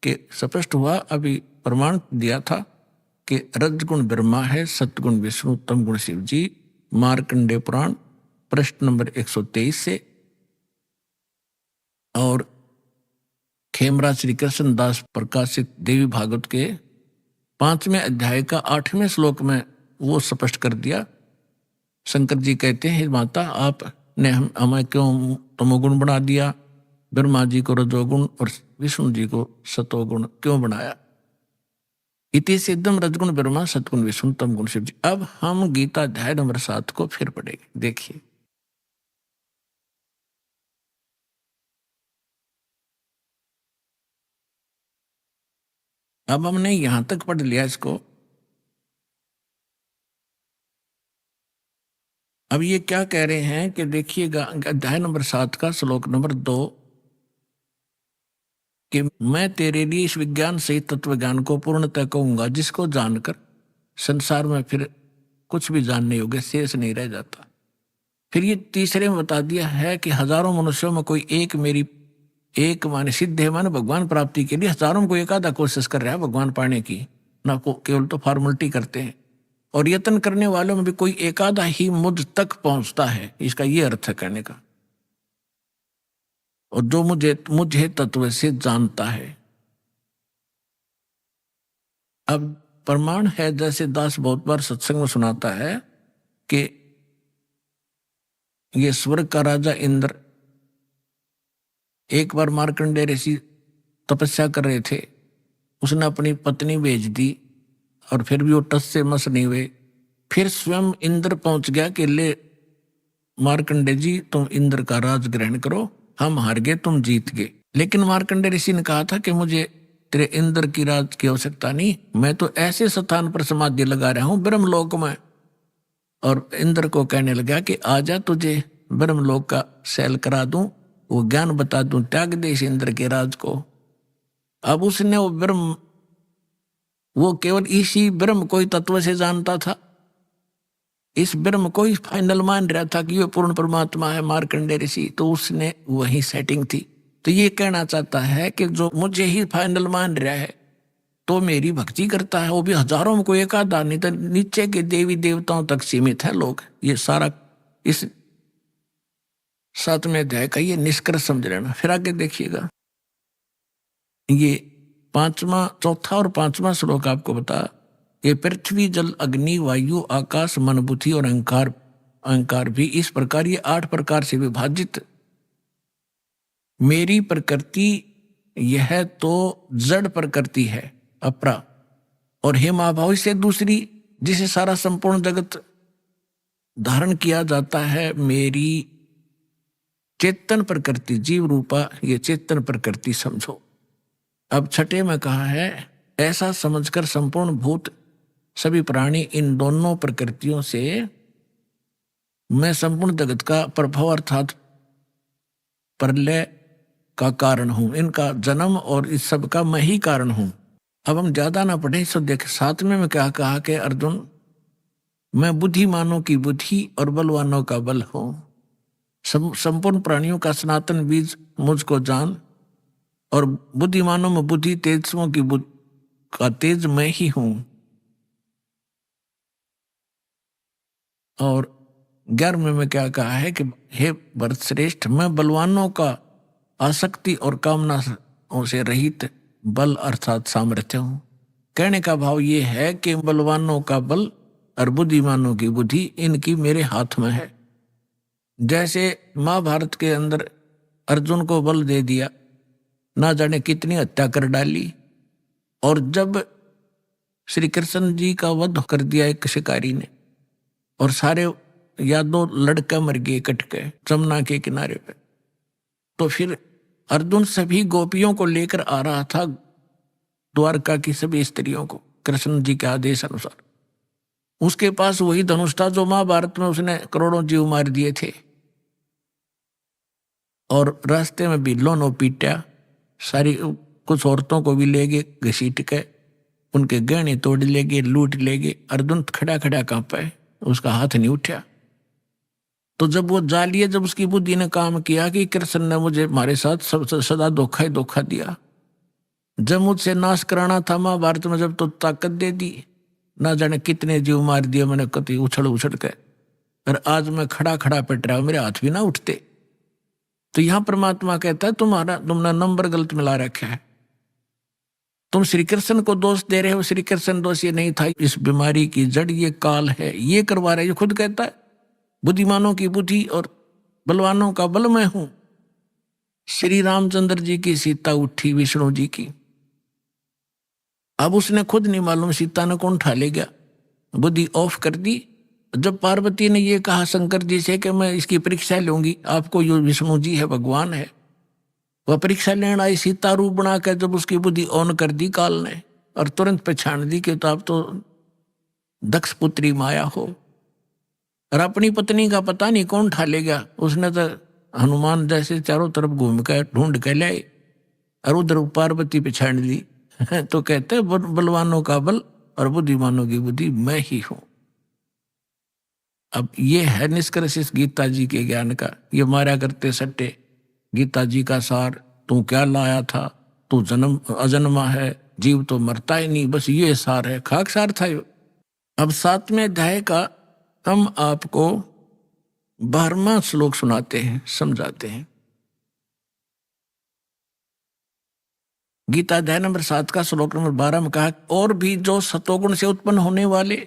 कि स्पष्ट हुआ, अभी प्रमाण दिया था कि रजगुण ब्रह्मा है, सतगुण विष्णु, तम गुण शिव जी। मार्कंडेय पुराण प्रश्न नंबर 123 से। और खेमराज श्री कृष्ण दास प्रकाशित देवी भागवत के 5वें अध्याय का 8वें श्लोक में वो स्पष्ट कर दिया। शंकर जी कहते हैं, माता आपने हमें क्यों तमोगुण बना दिया, ब्रह्मा जी को रजोगुण और विष्णु जी को सतोगुण क्यों बनाया। इति सिद्धम रजगुण ब्रह्मा सतगुण विष्णु तम गुण शिव जी। अब हम गीता अध्याय नंबर 7 को फिर पढ़ेंगे। देखिए, अब हमने यहां तक पढ़ लिया इसको। अब ये क्या कह रहे हैं कि देखिएगा अध्याय नंबर 7 का श्लोक नंबर 2 कि मैं तेरे लिए इस विज्ञान सहित तत्व ज्ञान को पूर्णतः कहूंगा, जिसको जानकर संसार में फिर कुछ भी जानने योग्य शेष नहीं रह जाता। फिर ये तीसरे में बता दिया है कि हजारों मनुष्यों में कोई एक माने सिद्ध है, माने भगवान प्राप्ति के लिए हजारों में कोई एक आधा कोशिश कर रहा है भगवान पाने की, ना को केवल तो फॉर्मेलिटी करते हैं। और यत्न करने वालों में भी कोई एक आधा ही मुझ तक पहुंचता है, इसका ये अर्थ है कहने का। और जो मुझे तत्व से जानता है। अब प्रमाण है, जैसे दास बहुत बार सत्संग में सुनाता है कि ये स्वर्ग का राजा इंद्र एक बार मार्कंडेय ऋषि तपस्या कर रहे थे, उसने अपनी पत्नी भेज दी और फिर भी वो टस से मस नहीं हुए। फिर स्वयं इंद्र पहुंच गया कि ले मार्कंडेय जी, तुम इंद्र का राज ग्रहण करो, हम हार गए तुम जीत गए। लेकिन मार्कंडेय ऋषि ने कहा था कि मुझे तेरे इंद्र की राज की आवश्यकता नहीं, मैं तो ऐसे स्थान पर समाधि लगा रहा हूं ब्रह्मलोक में। और इंद्र को कहने लगा कि आजा, तुझे ब्रह्मलोक का सैल करा दूं, वो ज्ञान बता दूं, त्याग दे इस इंद्र के राज को। अब उसने वो केवल इसी ब्रह्म को ही तत्व से जानता था, इस ब्रह्म को ही फाइनल मान रहा था कि ये पूर्ण परमात्मा है मार्कंडेय ऋषि। तो उसने वही सेटिंग थी। तो ये कहना चाहता है कि जो मुझे ही फाइनल मान रहा है तो मेरी भक्ति करता है, वो भी हजारों में कोई एक आधा, नहीं तो नीचे के देवी देवताओं तक सीमित है लोग। ये सारा इस 7वें अध्याय का ये निष्कर्ष समझ लेना। फिर आगे देखिएगा, ये चौथा और 5वां श्लोक आपको बता, ये पृथ्वी जल अग्नि वायु आकाश मन बुद्धि और अहंकार भी इस प्रकार ये 8 प्रकार से विभाजित मेरी प्रकृति यह तो जड़ प्रकृति है अपरा, और हे महाभाव से दूसरी जिसे सारा संपूर्ण जगत धारण किया जाता है मेरी चेतन प्रकृति जीव रूपा, ये चेतन प्रकृति समझो। अब 6 में कहा है, ऐसा समझकर संपूर्ण भूत सभी प्राणी इन दोनों प्रकृतियों से मैं संपूर्ण जगत का प्रभाव अर्थात प्रलय का कारण हूं, इनका जन्म और इस सब का मैं ही कारण हूं। अब हम ज्यादा ना पढ़े, सो देख 7वें में क्या कहा कि अर्जुन, मैं बुद्धिमानों की बुद्धि और बलवानों का बल हूं, संपूर्ण प्राणियों का सनातन बीज मुझको जान, और बुद्धिमानों में बुद्धि, तेजस्वों की का तेज मैं ही हूं। और 11वें में क्या कहा है कि हे भरत श्रेष्ठ, मैं बलवानों का आसक्ति और कामना से रहित बल अर्थात सामर्थ्य हूं। कहने का भाव ये है कि बलवानों का बल और बुद्धिमानों की बुद्धि इनकी मेरे हाथ में है। जैसे महाभारत के अंदर अर्जुन को बल दे दिया, ना जाने कितनी हत्या कर डाली, और जब श्री कृष्ण जी का वध कर दिया एक शिकारी ने, और सारे यादव लड़का मर गए कट के जमुना के किनारे पे, तो फिर अर्जुन सभी गोपियों को लेकर आ रहा था द्वारका की सभी स्त्रियों को कृष्ण जी के आदेश अनुसार। उसके पास वही धनुष था जो महाभारत में उसने करोड़ों जीव मार दिए थे। और रास्ते में भी लोनो पीटा, सारी कुछ औरतों को भी ले गए घसीट के, उनके गहने तोड़ ले गए, लूट ले गए। अर्जुन खड़ा खड़ा कांपा, उसका हाथ नहीं उठा। तो जब वो जा लिए, जब उसकी बुद्धि ने काम किया कि कृष्ण ने मुझे हमारे साथ सदा धोखा ही धोखा दिया, जब मुझसे नाश कराना था महाभारत में जब तो ताकत दे दी, ना जाने कितने जीव मार दिए मैंने कति उछल उछल के, और आज मैं खड़ा खड़ा पिट रहा हूं, मेरे हाथ भी ना उठते। तो यहां परमात्मा कहता है तुमने नंबर गलत मिला रखा है। तुम श्री कृष्ण को दोष दे रहे हो, श्री कृष्ण दोष ये नहीं था, इस बीमारी की जड़ ये काल है, ये करवा रहे। ये खुद कहता है बुद्धिमानों की बुद्धि और बलवानों का बल मैं हूं। श्री रामचंद्र जी की सीता उठी विष्णु जी की, अब उसने खुद नहीं मालूम सीता ने कौन उठा ले गया, बुद्धि ऑफ कर दी। जब पार्वती ने ये कहा शंकर जी से कि मैं इसकी परीक्षा लूंगी, आपको यो विष्णु जी है भगवान है, वह परीक्षा लेने आई सीता रूप बना कर, जब उसकी बुद्धि ऑन कर दी काल ने और तुरंत पहचान दी कि तो आप तो दक्ष पुत्री माया हो, और अपनी पत्नी का पता नहीं कौन उठा ले गया। उसने तो हनुमान जैसे चारों तरफ घूम कर ढूंढ के लाए और उधर पार्वती पहचान ली। तो कहते बलवानों का बल और बुद्धिमानों की बुद्धि मैं ही हूं। अब ये है निष्कर्ष इस गीता जी के ज्ञान का। ये मारा करते सट्टे गीता जी का सार, तू क्या लाया था, तू जन्म अजन्मा है, जीव तो मरता ही नहीं, बस ये सार है, खाक सार था ये। अब 7वें अध्याय का हम आपको 12वां श्लोक सुनाते हैं, समझाते हैं। गीता अध्याय नंबर 7 का श्लोक नंबर 12 में कहा, और भी जो सतोगुण से उत्पन्न होने वाले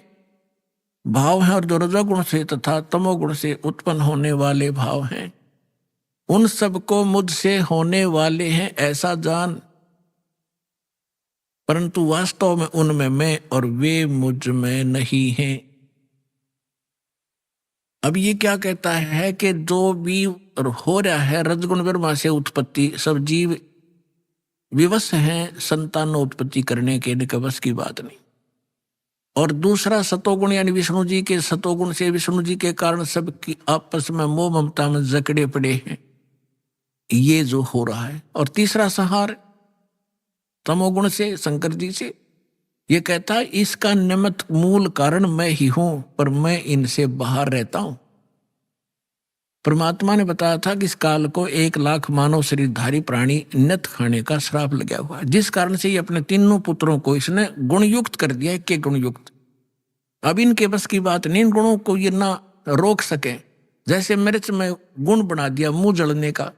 भाव हैं और जो रजोगुण से तथा तमोगुण से उत्पन्न होने वाले भाव हैं, उन सबको मुझसे होने वाले हैं ऐसा जान, परंतु वास्तव में उनमें मैं और वे मुझ में नहीं हैं। अब ये क्या कहता है कि जो भी हो रहा है रजगुण ब्रह्मा से उत्पत्ति, सब जीव विवश हैं संतानोत्पत्ति करने के, इनके बस की बात नहीं। और दूसरा सतोगुण यानी विष्णु जी के सतोगुण से, विष्णु जी के कारण सबकी आपस में मोह ममता में जकड़े पड़े हैं, ये जो हो रहा है। और तीसरा संहार तमोगुण से, शंकर जी से। ये कहता है इसका निमित्त मूल कारण मैं ही हूं, पर मैं इनसे बाहर रहता हूं। परमात्मा ने बताया था कि इस काल को 1,00,000 मानव शरीरधारी प्राणी नित खाने का श्राप लगा हुआ है, जिस कारण से ये अपने तीनों पुत्रों को इसने गुणयुक्त कर दिया, एक के गुणयुक्त। अब इनके बस की बात नहीं, इन गुणों को ये ना रोक सके। जैसे मिर्च में गुण बना दिया मुंह जलने का,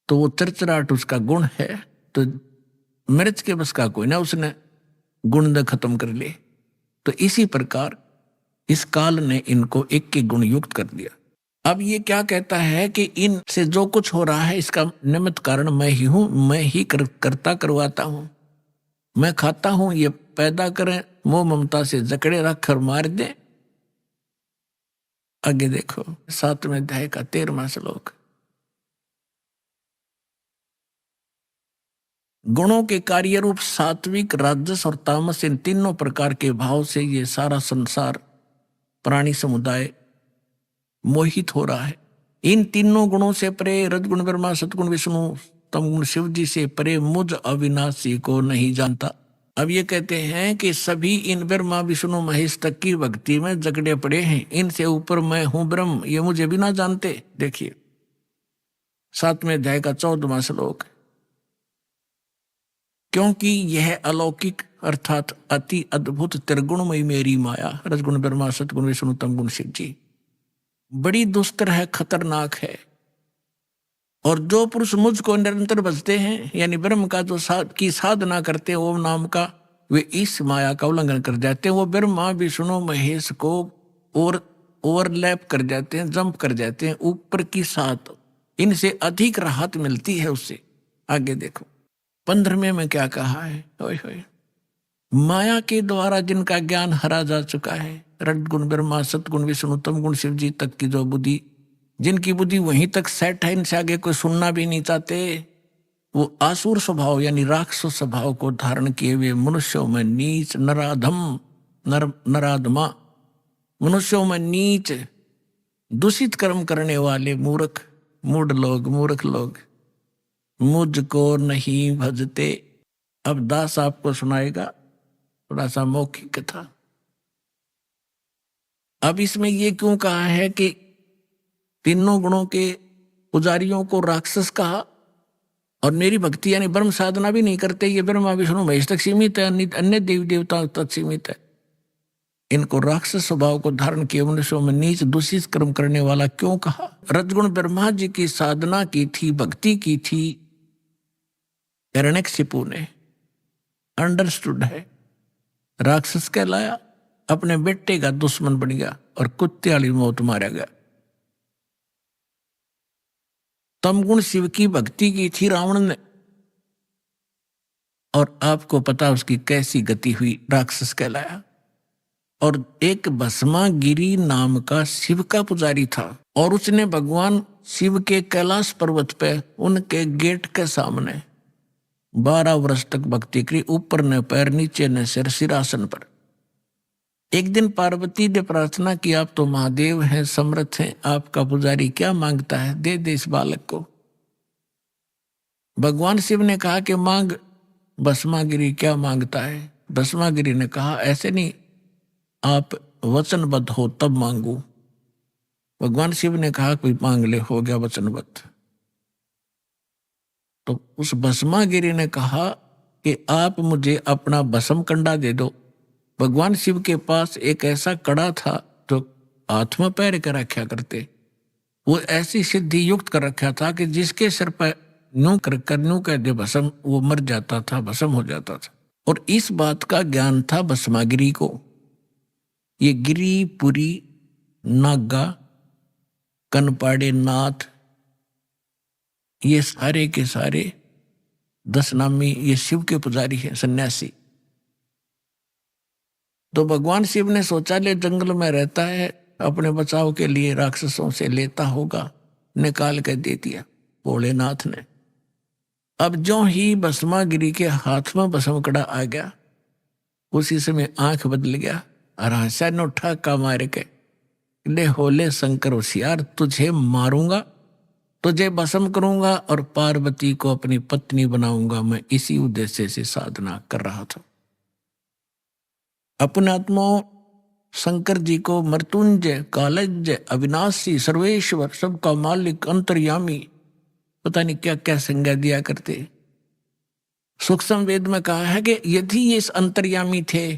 तो वो चरचराहट उसका गुण है, तो मिर्च के बस का कोई ना, उसने गुण खत्म कर लिए। तो इसी प्रकार इस काल ने इनको एक के गुण युक्त कर दिया। अब ये क्या कहता है कि इनसे जो कुछ हो रहा है इसका निमित्त कारण मैं ही हूं, मैं ही करता करवाता हूं, मैं खाता हूं, ये पैदा करें, मोह ममता से जकड़े रख कर मार दे। आगे देखो 7वें अध्याय का 13वां श्लोक। गुणों के कार्य रूप सात्विक, राजस और तामस, इन तीनों प्रकार के भाव से ये सारा संसार प्राणी समुदाय मोहित हो रहा है। इन तीनों गुणों से परे, रजगुण ब्रह्मा, सतगुण विष्णु, तमगुण शिव जी से परे मुझ अविनाशी को नहीं जानता। अब ये कहते हैं कि सभी इन ब्रह्मा विष्णु महेश तक की भक्ति में जकड़े पड़े हैं, इनसे ऊपर मैं हूं ब्रह्म, ये मुझे भी ना जानते। देखिए 7वें अध्याय का 14वां श्लोक। क्योंकि यह अलौकिक अर्थात अति अद्भुत त्रिगुणमयी मेरी माया, रजगुण ब्रह्मा, सतगुण विष्णु, तमगुण शिव जी, बड़ी दुस्तर है, खतरनाक है। और जो पुरुष मुझको निरंतर भजते हैं, यानी ब्रह्म का जो की साधना करते हैं ओम नाम का, वे इस माया का उल्लंघन कर जाते हैं। वो ब्रह्मा विष्णु महेश को और ओवरलैप कर जाते हैं, जंप कर जाते हैं ऊपर की साथ, इनसे अधिक राहत मिलती है उससे। आगे देखो 15वें में क्या कहा है। ओए होए, माया के द्वारा जिनका ज्ञान हरा जा चुका है, रजगुण ब्रह्मा, सतगुण विष्णु, तमगुण शिव जी तक की जो बुद्धि, जिनकी बुद्धि वहीं तक सेट है, इनसे आगे कोई सुनना भी नहीं चाहते, वो आसुर स्वभाव यानी राक्षस स्वभाव को धारण किए हुए मनुष्यों में नीच, नराधम, नराधमा, मनुष्यों में नीच, दूषित कर्म करने वाले मूर्ख, मूर्ख लोग मुझको नहीं भजते। अब दास आपको सुनाएगा थोड़ा सा मौखिक कथा। अब इसमें ये क्यों कहा है कि तीनों गुणों के पुजारियों को राक्षस कहा और मेरी भक्ति यानी ब्रह्म साधना भी नहीं करते, ये ब्रह्मा विष्णु महेश तक सीमित है, अन्य देवी देवताओं तक सीमित है। इनको राक्षस स्वभाव को धारण किए मनुष्यों में नीच दूषित कर्म करने वाला क्यों कहा? रजगुण ब्रह्मा जी की साधना की थी, भक्ति की थी, हिरण्यकशिपु ने अंडरस्टूड है, राक्षस कहलाया, अपने बेटे का दुश्मन बन गया और कुत्ते वाली मौत मारा गया। तमगुण शिव की भक्ति की थी रावण ने, और आपको पता उसकी कैसी गति हुई, राक्षस कहलाया। और एक भस्मागिरी नाम का शिव का पुजारी था, और उसने भगवान शिव के कैलाश पर्वत पे उनके गेट के सामने 12 वर्ष तक भक्ति करी, ऊपर न पैर नीचे न सिर, सिरासन पर। एक दिन पार्वती ने प्रार्थना की, आप तो महादेव हैं, समर्थ हैं, आपका पुजारी क्या मांगता है, दे दे इस बालक को। भगवान शिव ने कहा कि मांग। भस्मागिरी क्या मांगता है? भस्मागिरी ने कहा ऐसे नहीं, आप वचनबद्ध हो तब मांगू। भगवान शिव ने कहा कोई मांग ले, हो गया वचनबद्ध। तो उस भस्मागिरी ने कहा कि आप मुझे अपना भस्म कंडा दे दो। भगवान शिव के पास एक ऐसा कड़ा था जो हाथ में पैर कर रखा करते, वो ऐसी सिद्धि युक्त कर रखा था कि जिसके सिर पर न्यू कर न्यू कह दे भस्म, वो मर जाता था, भस्म हो जाता था। और इस बात का ज्ञान था भस्मागिरी को। ये गिरी पुरी नागा कनपाड़े नाथ, ये सारे के सारे 10 नामी ये शिव के पुजारी हैं, सन्यासी। तो भगवान शिव ने सोचा ले जंगल में रहता है, अपने बचाव के लिए राक्षसों से लेता होगा, निकाल कर दे दिया भोलेनाथ ने। अब जो ही भस्मागिरी के हाथ में भस्म कड़ा आ गया, उसी समय आंख बदल गया और हंसा नो ठाका मार के, ले होले शंकर होशियार, तुझे मारूंगा, तुझे भस्म करूंगा और पार्वती को अपनी पत्नी बनाऊंगा। मैं इसी उद्देश्य से साधना कर रहा था। अपने आत्मा शंकर जी को मृत्युंजय, कालज्ञ, अविनाशी, सर्वेश्वर, सबका मालिक, अंतर्यामी, पता नहीं क्या क्या संज्ञा दिया करते। सूक्ष्म वेद में कहा है कि यदि ये इस अंतर्यामी थे,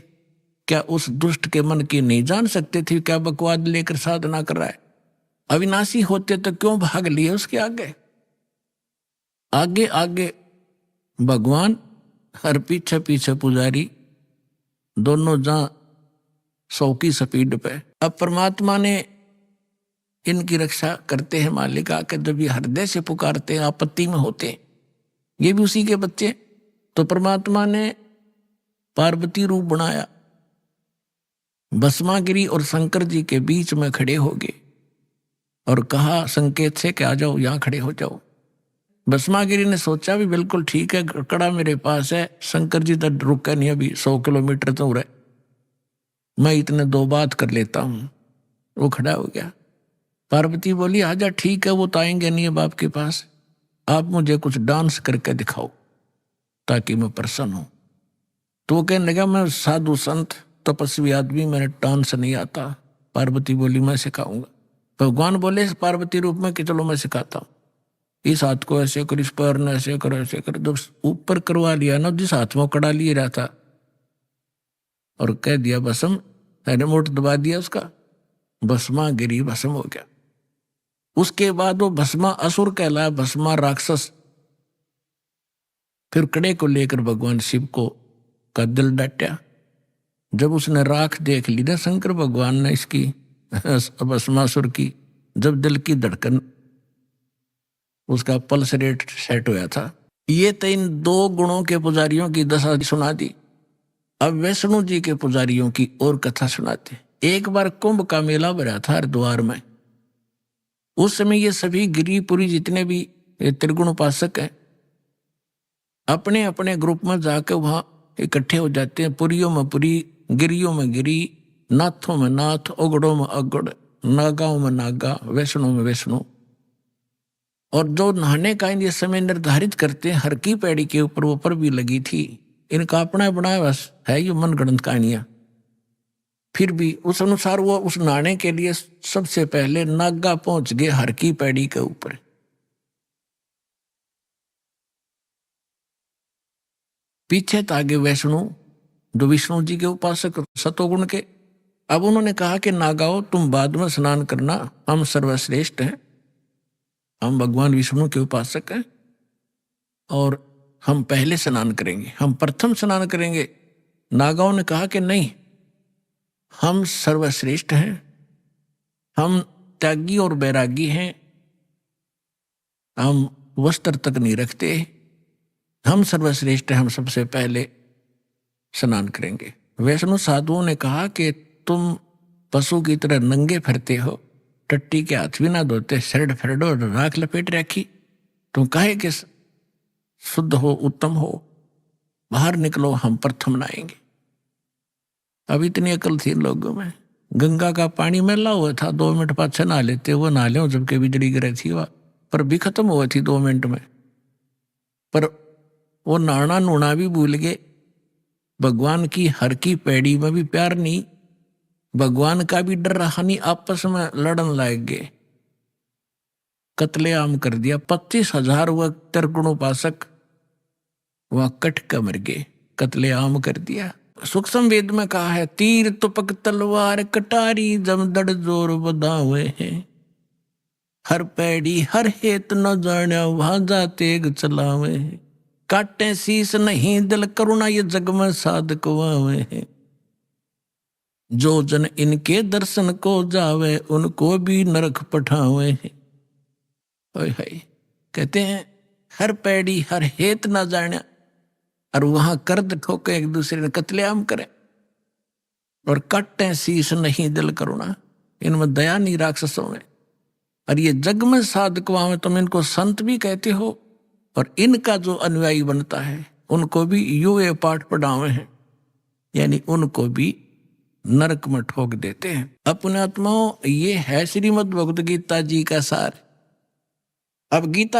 क्या उस दुष्ट के मन की नहीं जान सकते थे? क्या बकवाद लेकर साधना कर रहा है? अविनाशी होते तो क्यों भाग लिए उसके आगे? आगे आगे भगवान हर पीछे पीछे पुजारी, दोनों जा 100 की स्पीड पे। अब परमात्मा ने इनकी रक्षा करते हैं मालिक आकर, जब ये हृदय से पुकारते हैं, आपत्ति में होते हैं, ये भी उसी के बच्चे। तो परमात्मा ने पार्वती रूप बनाया, भस्मागिरी और शंकर जी के बीच में खड़े हो गए और कहा संकेत से कि आ जाओ, यहां खड़े हो जाओ। भस्मागिरी ने सोचा भी बिल्कुल ठीक है, कड़ा मेरे पास है, शंकर जी तो रुका नहीं, अभी 100 किलोमीटर तो रहे, मैं इतने 2 बात कर लेता हूं। वो खड़ा हो गया। पार्वती बोली आजा, ठीक है, वो तो आएंगे नहीं अब आपके पास, आप मुझे कुछ डांस करके दिखाओ ताकि मैं प्रसन्न हूं। तो वो कहने लगा मैं साधु संत तपस्वी आदमी, मैंने डांस नहीं आता। पार्वती बोली मैं सिखाऊंगा। भगवान बोले पार्वती रूप में कि चलो मैं सिखाता हूं, इस हाथ को ऐसे कर, इस पैर ने ऐसे करो, ऐसे कर। जब ऊपर करवा लिया ना, जिस हाथ में कड़ा लिए रहा था, और कह दिया भस्म, रिमोट दबा दिया उसका, भस्मागिरी भस्म हो गया। उसके बाद वो भस्मा असुर कहलाया, भस्मा राक्षस। फिर कड़े को लेकर भगवान शिव को का दिल डटा। जब उसने राख देख ली ना शंकर भगवान ने इसकी भस्मासुर की, जब दिल की धड़कन, उसका पल्स रेट सेट हुआ था। ये तो इन 2 गुणों के पुजारियों की दशा सुना दी। अब वैष्णु जी के पुजारियों की और कथा सुनाते। एक बार कुंभ का मेला भरा था हरिद्वार में। उस समय ये सभी गिरिपुरी जितने भी त्रिगुण उपासक हैं, अपने अपने ग्रुप में जाकर वहां इकट्ठे हो जाते हैं। पुरियों में पुरी, गिरियों में गिरी, नाथों में नाथ, ओगड़ों में अगड़, नागाओं में नागा, वैष्णो में वैष्णो। और जो नहाने का ये समय निर्धारित करते हैं, हर की पैड़ी के ऊपर वो पर भी लगी थी। इनका अपना बनाया बस है ये मनगढ़ंत कहानियां। फिर भी उस अनुसार वो उस नहाने के लिए सबसे पहले नागा पहुंच गए हर की पैड़ी के ऊपर। पीछे तागे वैष्णु जो विष्णु जी के उपासक सतोगुण के। अब उन्होंने कहा कि नागाओ तुम बाद में स्नान करना, हम सर्वश्रेष्ठ हैं, हम भगवान विष्णु के उपासक हैं और हम पहले स्नान करेंगे, हम प्रथम स्नान करेंगे। नागाओं ने कहा कि नहीं, हम सर्वश्रेष्ठ हैं, हम त्यागी और बैरागी हैं, हम वस्त्र तक नहीं रखते, हम सर्वश्रेष्ठ हैं, हम सबसे पहले स्नान करेंगे। वैष्णु साधुओं ने कहा कि तुम पशु की तरह नंगे फिरते हो, टट्टी के हाथ भी ना धोते, शर्ट फरडो राख लपेट रखी, तुम काहे के शुद्ध हो, उत्तम हो, बाहर निकलो, हम प्रथम नहाएंगे। अब इतनी अकल थी लोगों में, गंगा का पानी मैला हुआ था, 2 मिनट पाछे नहा लेते, वो नहा ले जबकि बिजली गिरी थी वह, पर भी खत्म हुआ थी 2 मिनट में। पर वो नहाना नूना भी भूल गए, भगवान की हर की पैड़ी में भी प्यार नहीं, भगवान का भी डर रहा नहीं, आपस में लड़न लग गए, कत्लेआम कर दिया। 25,000 वह त्रिगुण उपासक वह कट कर मर गए, कत्लेआम कर दिया। सूक्ष्म वेद में कहा है, तीर तुपक तलवार कटारी जमदड़ जोर बदावे हैं, हर पैड़ी हर हेत न जाने भाजा तेग चलावे हैं, काटे शीस नहीं दिल करुणा ये जग में साधक वावे हैं, जो जन इनके दर्शन को जावे उनको भी नरक पठावे हैं। कहते हैं हर पैड़ी हर हेत ना जाने, और वहां कर्द ठोके एक दूसरे ने कत्लेआम करे, और काटे शीस नहीं दिल करुणा, इनमें दया नहीं राक्षसों में। और ये जग में साधक में तुम इनको संत भी कहते हो, और इनका जो अनुयायी बनता है उनको भी ये पाठ पढ़ावे हैं, यानी उनको भी नरक में ठोक देते हैं। अपने आत्माओं, ये है श्रीमद् भगवद गीता जी का सार। अब गीता